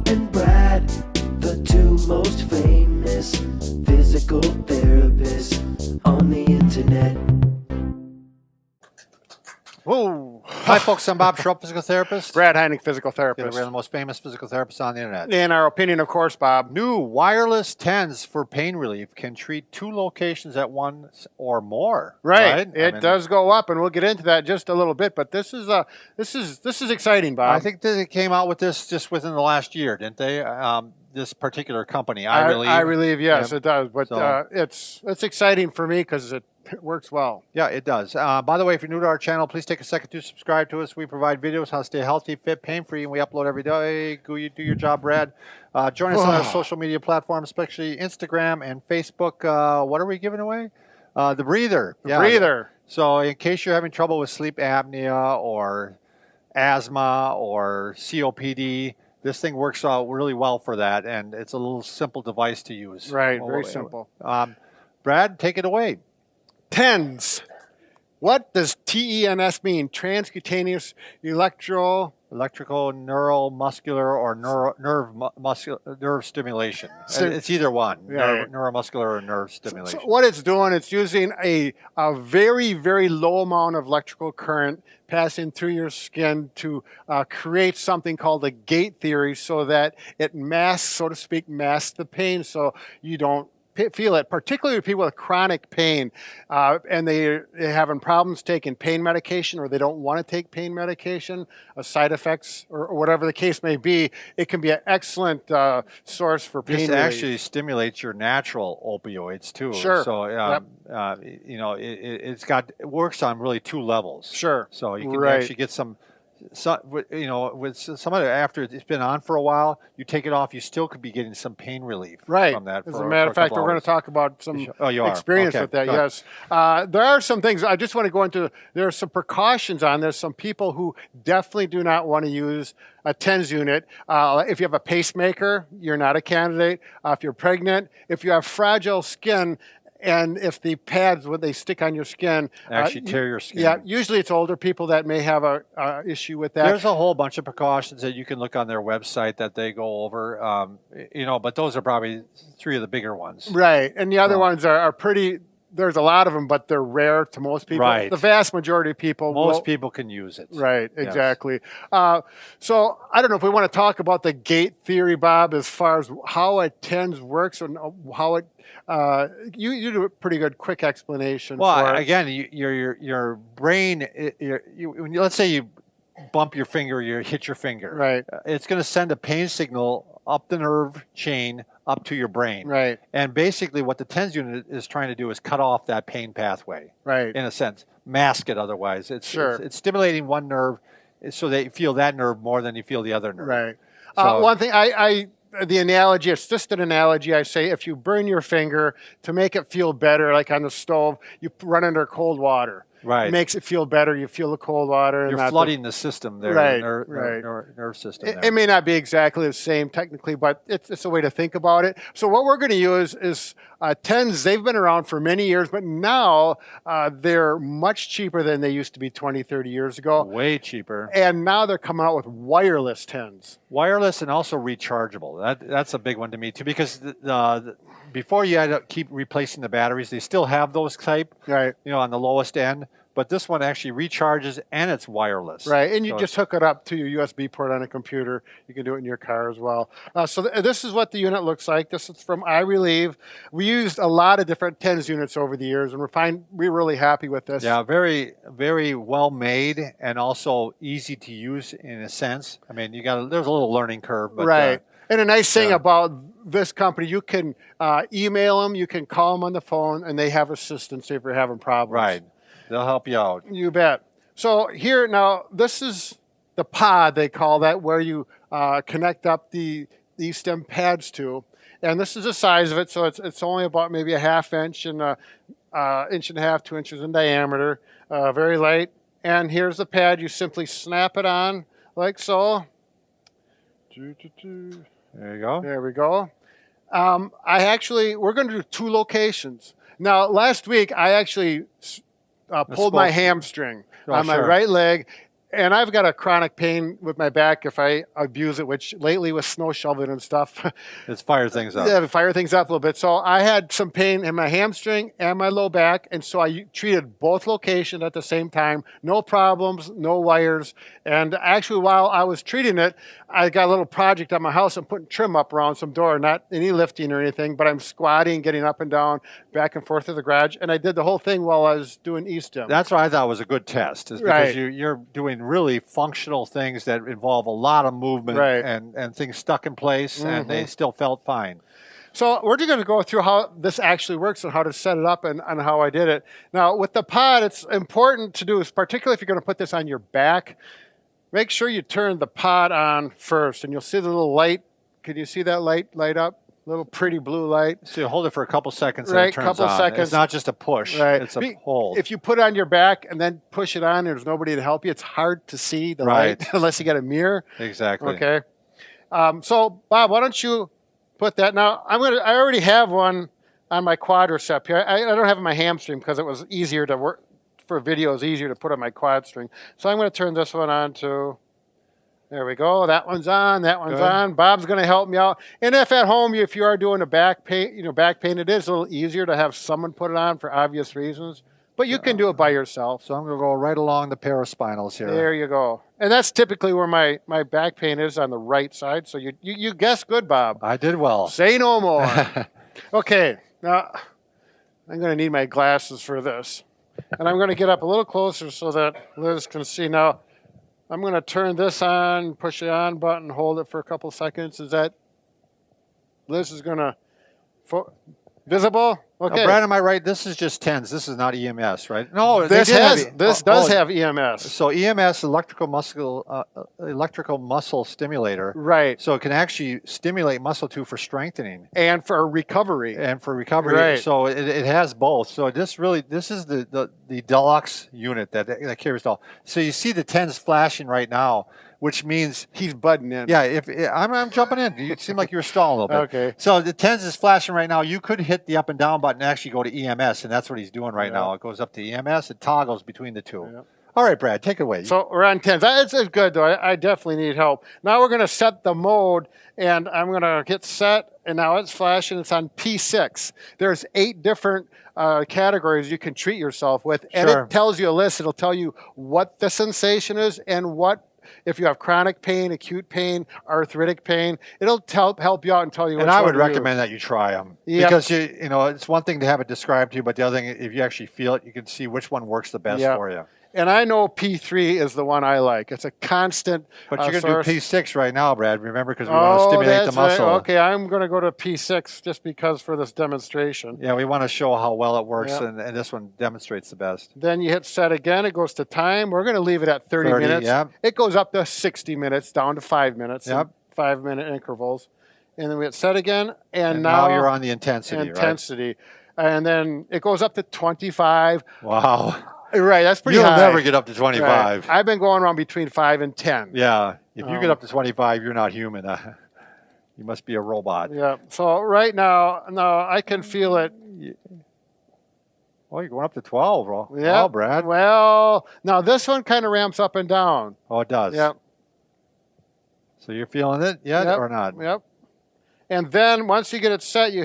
and Brad, the two most famous physical therapists on the internet. Whoa. Hi, folks. I'm Bob Schrupp, physical therapist. Brad Heineck, physical We're therapist. the most famous physical therapists on the internet. In our opinion, of course, Bob. New wireless TENS for pain relief can treat 2 locations at once or more. Right. Right? It does go up, and we'll get into that just a little bit. But this is exciting, Bob. I think that they came out with this just within the last year, didn't they? This particular company, I believe. I believe, yes, Yeah. it does. But So- it's exciting for me because it works well. Yeah, it does. By the way, if you're new to our channel, please take a second to subscribe to us. We provide videos how to stay healthy, fit, pain-free, and we upload every day. Go, you do your job, Brad. Join us on our social media platforms, especially Instagram and Facebook. What are we giving away? The breather. The breather. So in case you're having trouble with sleep apnea or asthma or COPD, this thing works out really well for that, and it's a little simple device to use. Right, very simple. Brad, take it away. TENS. What does TENS mean? Transcutaneous Electrical, neuromuscular, or nerve stimulation. It's either one, Right. neuromuscular or nerve stimulation. So what it's doing, it's using a very, very low amount of electrical current passing through your skin to create something called a gate theory so that it masks, so to speak, masks the pain so you don't feel it, particularly people with chronic pain and they're having problems taking pain medication or they don't want to take pain medication, side effects or whatever the case may be. It can be an excellent source for pain This relief. actually stimulates your natural opioids too. Sure. So you know, it works on really 2 levels. Sure. So you can actually get some, you know, with some of it after it's been on for a while, you take it off, you still could be getting some pain relief from that. As a matter of fact, we're going to talk about some experience with that. Okay. Yes, there are some things I just want to go into. There are some precautions on this. Some people who definitely do not want to use a TENS unit. If you have a pacemaker, you're not a candidate. If you're pregnant, if you have fragile skin. And if the pads, when they stick on your skin, actually tear your skin. Yeah, usually it's older people that may have a issue with that. There's a whole bunch of precautions that you can look on their website that they go over, you know, but those are probably 3 of the bigger ones. Right, and the other ones are pretty. There's a lot of them, but they're rare to most people. Right. The vast majority of people. Most people can use it. Right, Yes. exactly. So I don't know if we want to talk about the gate theory, Bob, as far as how it TENS works and how it. You do a pretty good quick explanation. Well, for it. again, your brain. Let's say you bump your finger, you hit your finger. Right. It's going to send a pain signal up the nerve chain up to your brain. Right. And basically, what the TENS unit is trying to do is cut off that pain pathway. Right. In a sense, mask it. Otherwise, it's stimulating one nerve, so that you feel that nerve more than you feel the other nerve. Right. So, one thing the analogy, it's just an analogy. I say if you burn your finger to make it feel better, like on the stove, you run under cold water. Right. It makes it feel better. You feel the cold water. You're flooding the system there, Right, the nerve system. It may not be exactly the same technically, but it's a way to think about it. So what we're going to use is TENS. They've been around for many years, but now they're much cheaper than they used to be 20, 30 years ago. Way cheaper. And now they're coming out with wireless TENS. Wireless and also rechargeable. That's a big one to me too, because before you had to keep replacing the batteries, they still have those type, right? You know, on the lowest end. But this one actually recharges and it's wireless. Right, and you just hook it up to your USB port on a computer. You can do it in your car as well. So this is what the unit looks like. This is from iRelieve. We used a lot of different TENS units over the years, and we're really happy with this. Yeah, very, very well made and also easy to use in a sense. I mean, there's a little learning curve. But, right. And a nice thing about this company, you can email them, you can call them on the phone, and they have assistance if you're having problems. Right. They'll help you out. You bet. So here now, this is the pod, they call that, where you connect up these stem pads to. And this is the size of it, so it's only about maybe a ½ inch and inch and a half, 2 inches in diameter. Very light. And here's the pad. You simply snap it on like so. There you go. There we go. We're going to do 2 locations. Now, last week, I actually pulled my hamstring on my right leg, And I've got a chronic pain with my back if I abuse it, which lately with snow shoveling and stuff, It's fire things up. yeah, it fire things up a little bit. So I had some pain in my hamstring and my low back, and so I treated both locations at the same time. No problems, no wires. And actually, while I was treating it, I got a little project at my house. I'm putting trim up around some door, not any lifting or anything, but I'm squatting, getting up and down, back and forth to the garage. And I did the whole thing while I was doing E-stim. That's what I thought was a good test, is because Right. you're doing really functional things that involve a lot of movement Right. and things stuck in place, and they still felt fine. So we're just going to go through how this actually works and how to set it up and how I did it. Now, with the pod, it's important to do, particularly if you're going to put this on your back, make sure you turn the pod on first, and you'll see the little light. Can you see that light up? Little pretty blue light. So you hold it for a couple seconds and Right, it turns couple on. seconds. It's not just a push, Right. it's a hold. If you put it on your back and then push it on, there's nobody to help you. It's hard to see the Right. light unless you got a mirror. Exactly. Okay. So Bob, why don't you put that now? I already have one on my quadricep here. I don't have it on my hamstring because it was easier to work for videos, easier to put on my quad string. So I'm going to turn this one on to. There we go. That one's on. That one's Good. on. Bob's going to help me out. And if at home, if you are doing a back pain, it is a little easier to have someone put it on for obvious reasons. But you can do it by yourself. So I'm going to go right along the paraspinals here. There you go. And that's typically where my back pain is, on the right side. So you guessed good, Bob. I did well. Say no more. Okay. Now, I'm going to need my glasses for this. And I'm going to get up a little closer so that Liz can see. Now, I'm going to turn this on, push the on button, hold it for a couple seconds. Is that, Liz is going to, visible? Okay. Now, Brad, am I right? This is just TENS. This is not EMS, right? No, This does oh, have EMS. So EMS, electrical muscle stimulator. Right. So it can actually stimulate muscle too for strengthening And for recovery. and for recovery. Right. So it has both. So this is the deluxe unit that carries it all. So you see the TENS flashing right now, which means He's budding in. yeah. If I'm jumping in, you seem like you were stalling a little bit. Okay. So the TENS is flashing right now. You could hit the up and down button and actually go to EMS, and that's what he's doing right now. It goes up to EMS. It toggles between the two. Yeah. All right, Brad, take it away. So we're on 10. It's good, though. I definitely need help. Now we're going to set the mode, and I'm going to hit set, and now it's flashing. It's on P6. There's 8 different categories you can treat yourself with, and Sure. it tells you a list. It'll tell you what the sensation is and what, if you have chronic pain, acute pain, arthritic pain, it'll help you out and tell you. And which I one would to recommend that you try them Yep. because you know it's one thing to have it described to you, but the other thing, if you actually feel it, you can see which one works the best Yep. for you. And I know P3 is the one I like. It's a constant. But you're going to source. do P6 right now, Brad. Remember, because we want to stimulate the that's right. muscle. Okay, I'm going to go to P6 just because for this demonstration. Yeah, we want to show how well it works, Yep. and this one demonstrates the best. Then you hit set again. It goes to time. We're going to leave it at 30 minutes. Yep. It goes up to 60 minutes, down to 5 minutes. Yep. 5-minute intervals. And then we hit set again. And now you're on the intensity, intensity. And then it goes up to 25. right? Wow. Right, that's pretty You'll high. never get up to 25. Right. I've been going around between 5 and 10. Yeah. If you get up to 25, you're not human. You must be a robot. Yeah. So right now, I can feel it. Oh, you're going up to 12, bro. Yeah. Wow, Brad. Well, now this one kind of ramps up and down. Oh, it does. Yep. So you're feeling it yet Yep. or not? Yep. And then once you get it set, you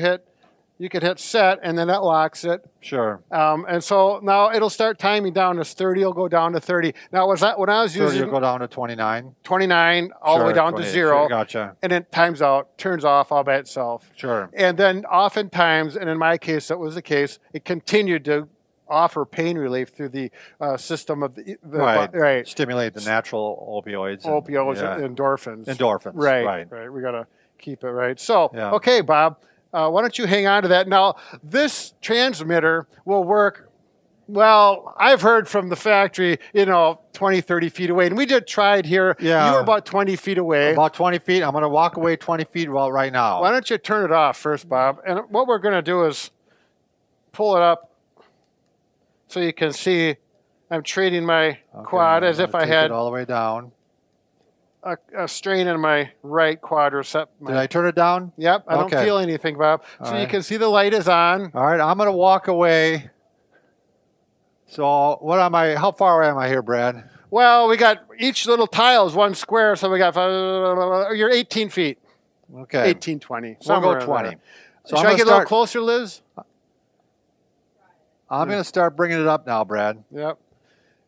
could hit set, and then that locks it. Sure. And so now it'll start timing down. This 30 will go down to 30. Now, when I was 30 using will go down to 29. 29 all the way Sure, down to 28. 0, Sure, gotcha. and then times out, turns off all by itself. Sure. And then oftentimes, and in my case, that was the case, it continued to offer pain relief through the system of the Right. Stimulate the natural opioids. opioids yeah. and endorphins. Endorphins. Right. We got to keep it right. So, Yeah. okay, Bob, why don't you hang on to that? Now, this transmitter will work. Well, I've heard from the factory, 20, 30 feet away. And we did try it here. Yeah. You were about 20 feet away. About 20 feet. I'm going to walk away 20 feet right now. Why don't you turn it off first, Bob? And what we're going to do is pull it up so you can see I'm treating my quad I'm as if gonna I take had it all the way down. a strain in my right quadricep. Did I turn it down? Yep, I don't Okay. feel anything, Bob. So you right. can see the light is on. All right, I'm going to walk away. So how far am I here, Brad? Well, we got each little tile is 1 square, so we got you're 18 feet. Okay. 18, 20. We'll go somewhere in 20. there. So Should I'm I gonna get a little start- closer, Liz? I'm going to start bringing it up now, Brad. Yep.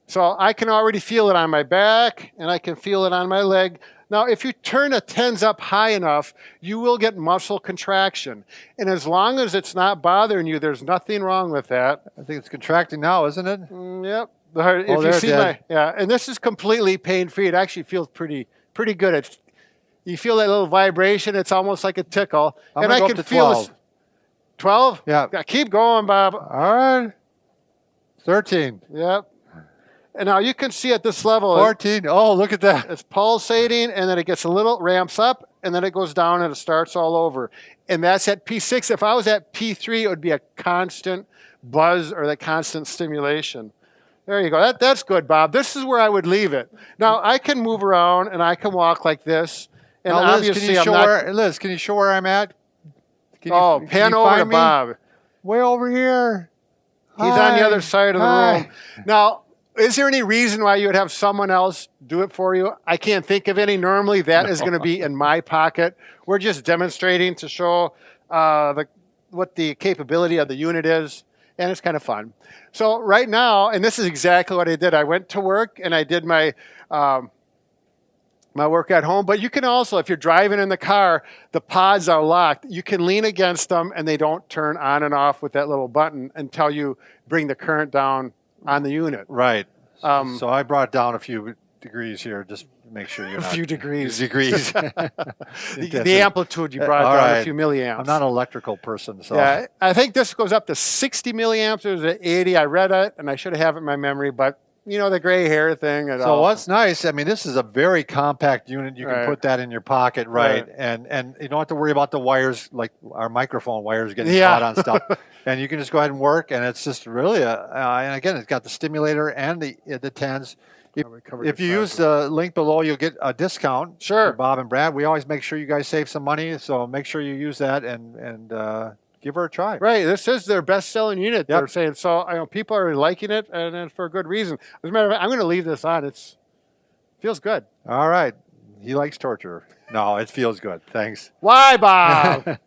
So I can already feel it on my back, and I can feel it on my leg. Now, if you turn a tens up high enough, you will get muscle contraction. And as long as it's not bothering you, there's nothing wrong with that. I think it's contracting now, isn't it? Yep. If Oh, you there it see did. yeah, and this is completely pain-free. It actually feels pretty good. You feel that little vibration. It's almost like a tickle. I'm and gonna I go can up to feel 12. 12? Yeah. Keep going, Bob. All right. 13. Yep. And now you can see at this level, 14. Oh, look at that. it's pulsating, and then it gets a little, ramps up, and then it goes down, and it starts all over. And that's at P6. If I was at P3, it would be a constant buzz or the constant stimulation. There you go. That's good, Bob. This is where I would leave it. Now, I can move around, and I can walk like this. And Now, Liz, obviously, can you I'm show not... Liz, can you show where I'm at? Can pan you over to find me? Bob. Way over here. He's on the Hi. other side of the Hi. room. Now, is there any reason why you would have someone else do it for you? I can't think of any. Normally, that is going to be in my pocket. We're just demonstrating to show what the capability of the unit is, and it's kind of fun. So right now, and this is exactly what I did. I went to work, and I did my my work at home. But you can also, if you're driving in the car, the pods are locked. You can lean against them, and they don't turn on and off with that little button until you bring the current down on the unit. Right. Um, So I brought down a few degrees here just to make sure you're A not. few degrees. Degrees. The amplitude you brought All down right. a few milliamps. I'm not an electrical person, so. Yeah, I think this goes up to 60 milliamps. There's at 80. I read it, and I should have it in my memory, but you know the gray hair thing. So what's nice, I mean, this is a very compact unit. You can Right. put that in your pocket, right? Right. And you don't have to worry about the wires, like our microphone wires getting Yeah. caught on stuff. And you can just go ahead and work, and it's just really and again, it's got the stimulator and the tens. If you use the link below, you'll get a discount. Sure. for Bob and Brad. We always make sure you guys save some money, so make sure you use that and give her a try. Right, this is their best-selling unit. Yep. They're saying so. People are liking it, and for a good reason. As a matter of fact, I'm going to leave this on. It feels good. All right. He likes torture. No, it feels good. Thanks. Why, Bob?